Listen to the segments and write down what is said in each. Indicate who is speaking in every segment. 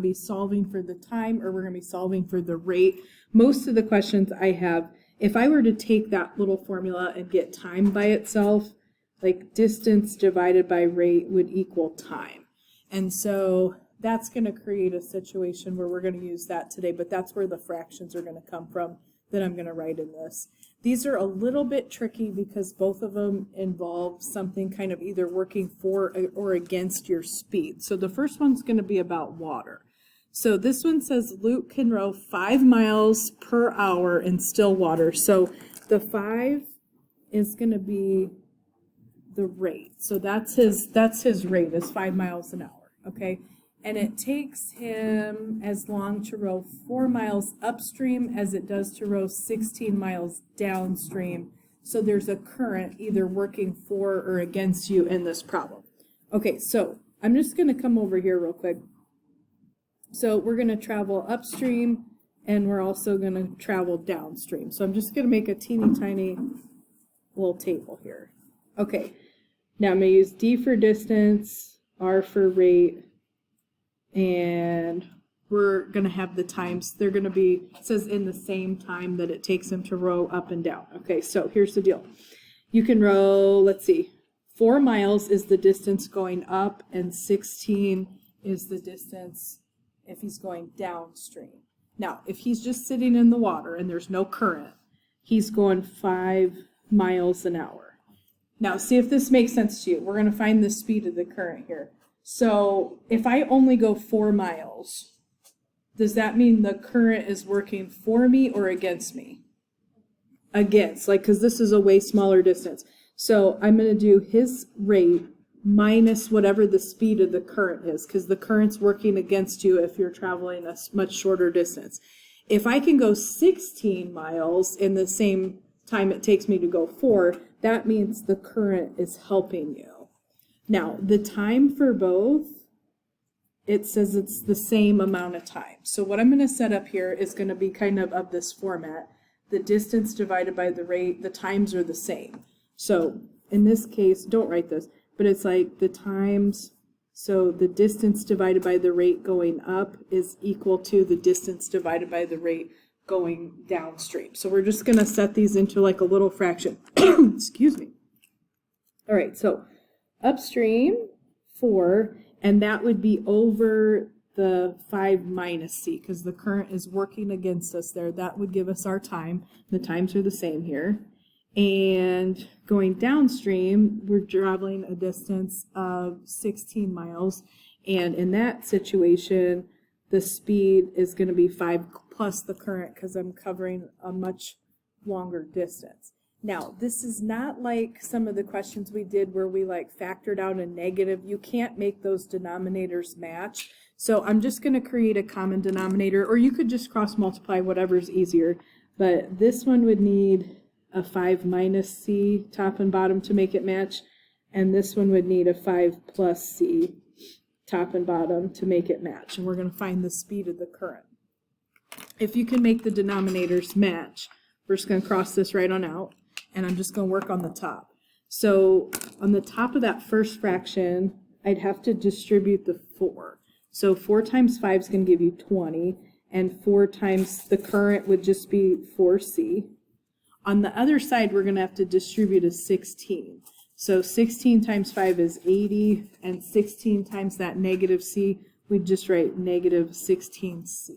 Speaker 1: be solving for the time or we're going to be solving for the rate. Most of the questions I have, if I were to take that little formula and get time by itself, like distance divided by rate would equal time. And so that's going to create a situation where we're going to use that today, but that's where the fractions are going to come from that I'm going to write in this. These are a little bit tricky because both of them involve something kind of either working for or against your speed. So the first one's going to be about water. So this one says Luke can row 5 miles per hour in still water. So the 5 is going to be the rate. So that's his rate is 5 miles an hour, okay? And it takes him as long to row 4 miles upstream as it does to row 16 miles downstream. So there's a current either working for or against you in this problem. Okay, so I'm just going to come over here real quick. So we're going to travel upstream and we're also going to travel downstream. So I'm just going to make a teeny tiny little table here. Okay, now I'm going to use D for distance, R for rate, and we're going to have the times. They're going to be, it says in the same time that it takes them to row up and down. Okay, so here's the deal. You can row, let's see, 4 miles is the distance going up and 16 is the distance if he's going downstream. Now, if he's just sitting in the water and there's no current, he's going 5 miles an hour. Now, see if this makes sense to you. We're going to find the speed of the current here. So if I only go 4 miles, does that mean the current is working for me or against me? Against, like, because this is a way smaller distance. So I'm going to do his rate minus whatever the speed of the current is, because the current's working against you if you're traveling a much shorter distance. If I can go 16 miles in the same time it takes me to go 4, that means the current is helping you. Now, the time for both, it says it's the same amount of time. So what I'm going to set up here is going to be kind of this format. The distance divided by the rate, the times are the same. So in this case, don't write this, but it's like the times, so the distance divided by the rate going up is equal to the distance divided by the rate going downstream. So we're just going to set these into like a little fraction. Excuse me. All right, so upstream 4, and that would be over the 5 minus c because the current is working against us there. That would give us our time. The times are the same here. And going downstream, we're traveling a distance of 16 miles. And in that situation, the speed is going to be 5 plus the current because I'm covering a much longer distance. Now, this is not like some of the questions we did where we like factored out a negative. You can't make those denominators match. So I'm just going to create a common denominator, or you could just cross multiply, whatever's easier. But this one would need a 5 minus c top and bottom to make it match. And this one would need a 5 plus c top and bottom to make it match. And we're going to find the speed of the current. If you can make the denominators match, we're just going to cross this right on out. And I'm just going to work on the top. So on the top of that first fraction, I'd have to distribute the 4. So 4 times 5 is going to give you 20, and 4 times the current would just be 4c. On the other side, we're going to have to distribute a 16. So 16 times 5 is 80, and 16 times that negative c, we'd just write negative 16c.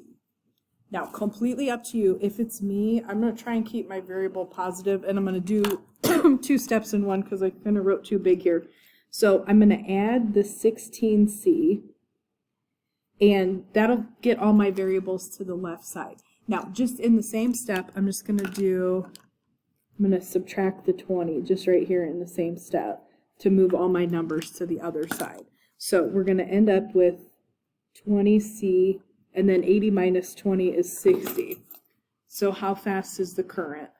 Speaker 1: Now, completely up to you. If it's me, I'm going to try and keep my variable positive, and I'm going to do 2 steps in one because I kind of wrote too big here. So I'm going to add the 16c, and that'll get all my variables to the left side. Now, just in the same step, I'm just going to subtract the 20 just right here in the same step to move all my numbers to the other side. So we're going to end up with 20c, and then 80 minus 20 is 60. So how fast is the current?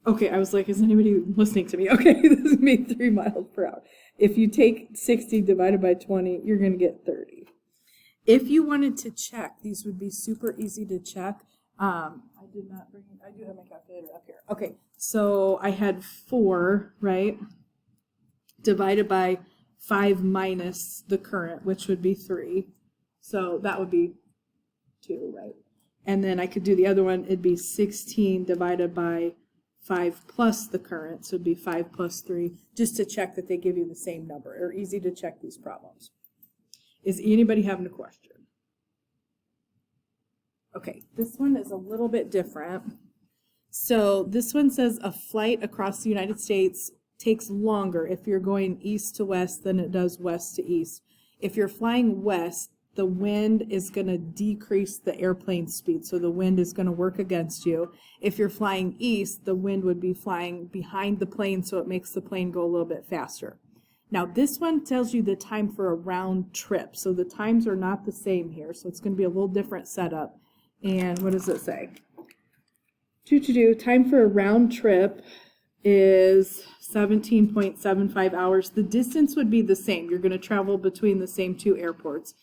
Speaker 1: Okay, I was like, is anybody listening to me? Okay, this is me 3 miles per hour. If you take 60 divided by 20, you're going to get 30. If you wanted to check, these would be super easy to check. I do have my calculator up here. Okay, so I had 4, right? divided by 5 minus the current, which would be 3. So that would be 2, right? And then I could do the other one. It'd be 16 divided by 5 plus the current. So it'd be 5 plus 3, just to check that they give you the same number. Or easy to check these problems. Is anybody having a question? Okay, this one is a little bit different. So this one says a flight across the United States takes longer if you're going east to west than it does west to east. If you're flying west, the wind is going to decrease the airplane speed, so the wind is going to work against you. If you're flying east, the wind would be flying behind the plane, so it makes the plane go a little bit faster. Now this one tells you the time for a round trip, so the times are not the same here, so it's going to be a little different setup. And what does it say? Time for a round trip is 17.75 hours. The distance would be the same. You're going to travel between the same 2 airports.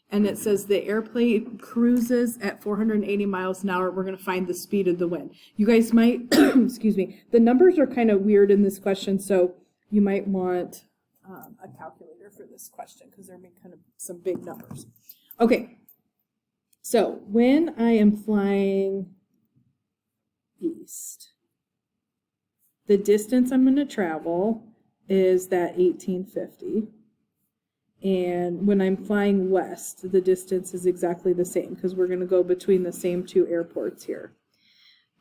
Speaker 1: And it says the airplane cruises at 480 miles an hour. We're going to find the speed of the wind. You guys might, excuse me, the numbers are kind of weird in this question, so you might want a calculator for this question because they're kind of some big numbers. Okay, so when I am flying east, the distance I'm going to travel is that 1850. And when I'm flying west, the distance is exactly the same because we're going to go between the same 2 airports here.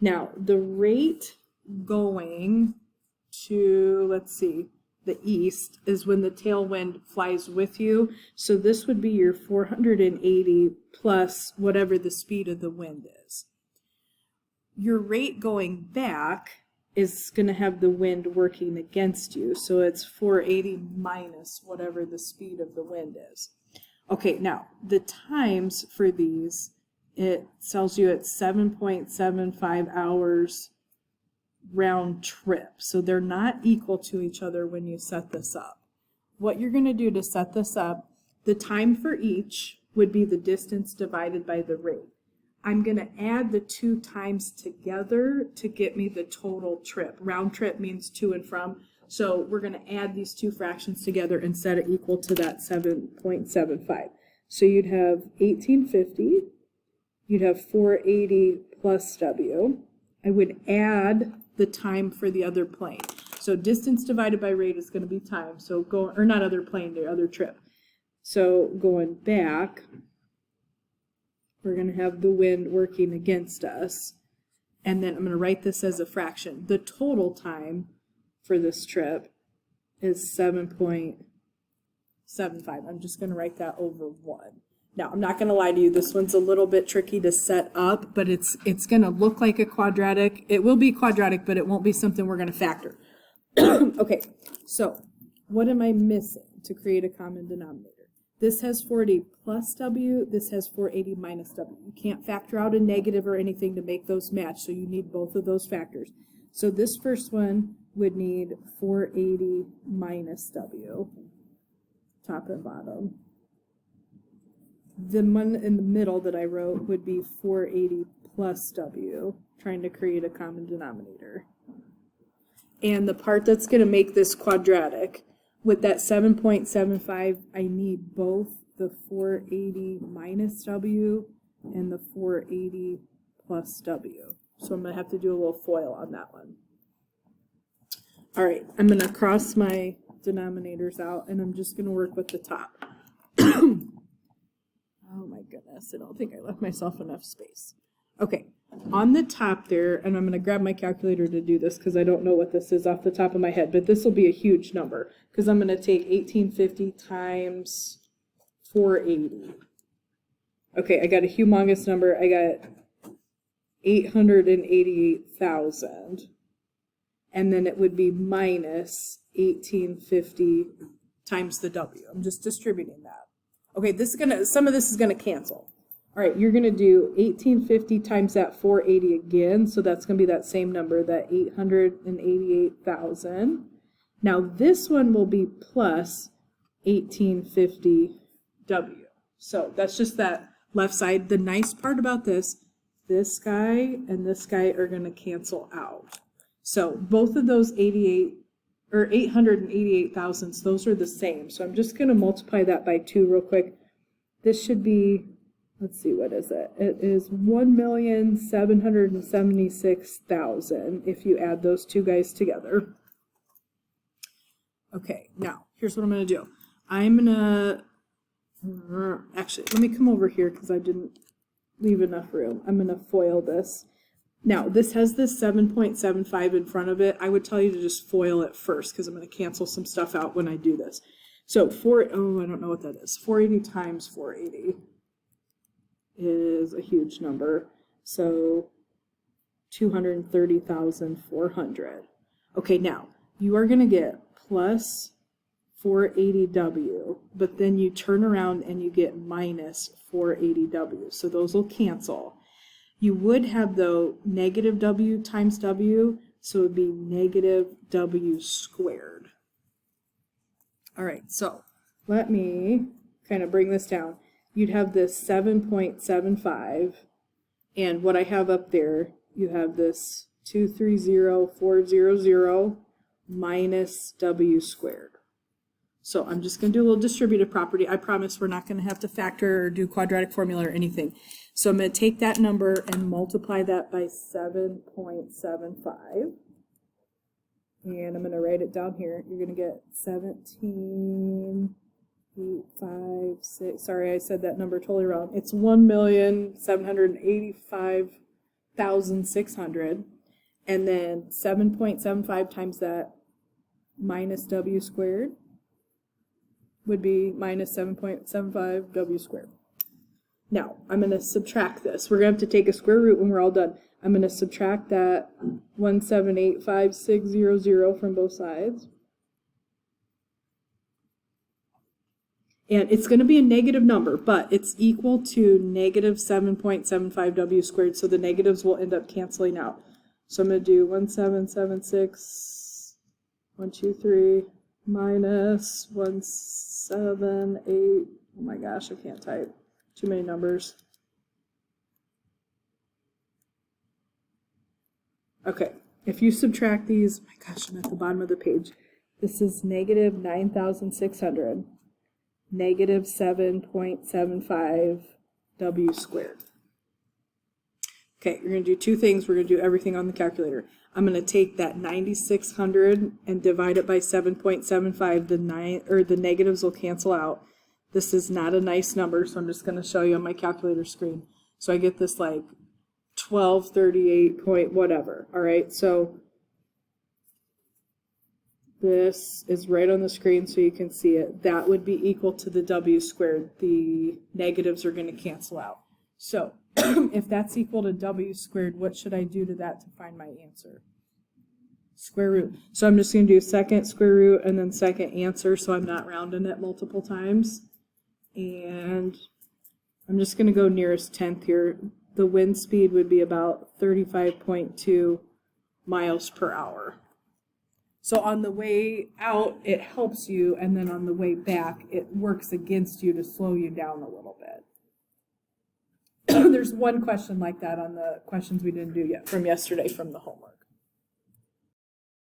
Speaker 1: Now, the rate going to, let's see, the east is when the tailwind flies with you. So this would be your 480 plus whatever the speed of the wind is. Your rate going back is going to have the wind working against you. So it's 480 minus whatever the speed of the wind is. Okay, now the times for these, it tells you it's 7.75 hours round trip. So they're not equal to each other when you set this up. What you're going to do to set this up, the time for each would be the distance divided by the rate. I'm going to add the 2 times together to get me the total trip. Round trip means to and from. So we're going to add these 2 fractions together and set it equal to that 7.75. So you'd have 1850. You'd have 480 plus W. I would add the time for the other plane. So distance divided by rate is going to be time. So or not other plane, the other trip. So going back, we're going to have the wind working against us. And then I'm going to write this as a fraction. The total time for this trip is 7.75. I'm just going to write that over 1. Now, I'm not going to lie to you. This one's a little bit tricky to set up, but it's going to look like a quadratic. It will be quadratic, but it won't be something we're going to factor. Okay, so what am I missing to create a common denominator? This has 480 plus W, this has 480 minus W. You can't factor out a negative or anything to make those match, so you need both of those factors. So this first one would need 480 minus W, top and bottom. The one in the middle that I wrote would be 480 plus W, trying to create a common denominator. And the part that's going to make this quadratic, with that 7.75, I need both the 480 minus W and the 480 plus W. So I'm going to have to do a little FOIL on that one. All right, I'm going to cross my denominators out, and I'm just going to work with the top. Oh my goodness, I don't think I left myself enough space. Okay, on the top there, and I'm going to grab my calculator to do this because I don't know what this is off the top of my head, but this will be a huge number because I'm going to take 1850 times 480. Okay, I got a humongous number. I got 888,000. And then it would be minus 1850 times the W. I'm just distributing that. Okay, this is some of this is gonna cancel. All right, you're gonna do 1850 times that 480 again, so that's gonna be that same number, that 888,000. Now this one will be plus 1850 W. So that's just that left side. The nice part about this guy and this guy are gonna cancel out. So both of those 88 or 888 thousandths, those are the same. So I'm just going to multiply that by 2 real quick. This should be, let's see, what is it? It is 1,776,000 if you add those two guys together. Okay, now here's what I'm going to do. I'm going to, actually, let me come over here because I didn't leave enough room. I'm going to FOIL this. Now, this has this 7.75 in front of it. I would tell you to just FOIL it first because I'm going to cancel some stuff out when I do this. So, I don't know what that is. 480 times 480 is a huge number. So, 230,400. Okay, now, you are going to get plus 480W, but then you turn around and you get minus 480W. So those will cancel. You would have, though, negative W times W, so it would be negative W squared. All right, so let me kind of bring this down. You'd have this 7.75, and what I have up there, you have this 230,400 minus W squared. So I'm just going to do a little distributive property. I promise we're not going to have to factor or do quadratic formula or anything. So I'm going to take that number and multiply that by 7.75. And I'm going to write it down here. You're going to get 17,856. Sorry, I said that number totally wrong. It's 1,785,600. And then 7.75 times that minus W squared would be minus 7.75 W squared. Now, I'm going to subtract this. We're going to have to take a square root when we're all done. I'm going to subtract that 1785600 from both sides. And it's going to be a negative number, but it's equal to negative 7.75 W squared, so the negatives will end up canceling out. So I'm going to do 1776, minus 178, oh my gosh, I can't type. Too many numbers. Okay, if you subtract these, oh my gosh, I'm at the bottom of the page. This is negative 9,600, negative 7.75 W squared. Okay, you're going to do two things. We're going to do everything on the calculator. I'm going to take that 9,600 and divide it by 7.75. The negatives will cancel out. This is not a nice number, so I'm just going to show you on my calculator screen. So I get this like 1238 point whatever. All right, so this is right on the screen so you can see it. That would be equal to the W squared. The negatives are going to cancel out. So if that's equal to W squared, what should I do to that to find my answer? Square root. So I'm just going to do second square root and then second answer, so I'm not rounding it multiple times. And I'm just going to go nearest tenth here. The wind speed would be about 35.2 miles per hour. So on the way out, it helps you, and then on the way back, it works against you to slow you down a little bit. There's one question like that on the questions we didn't do yet from yesterday from the homework.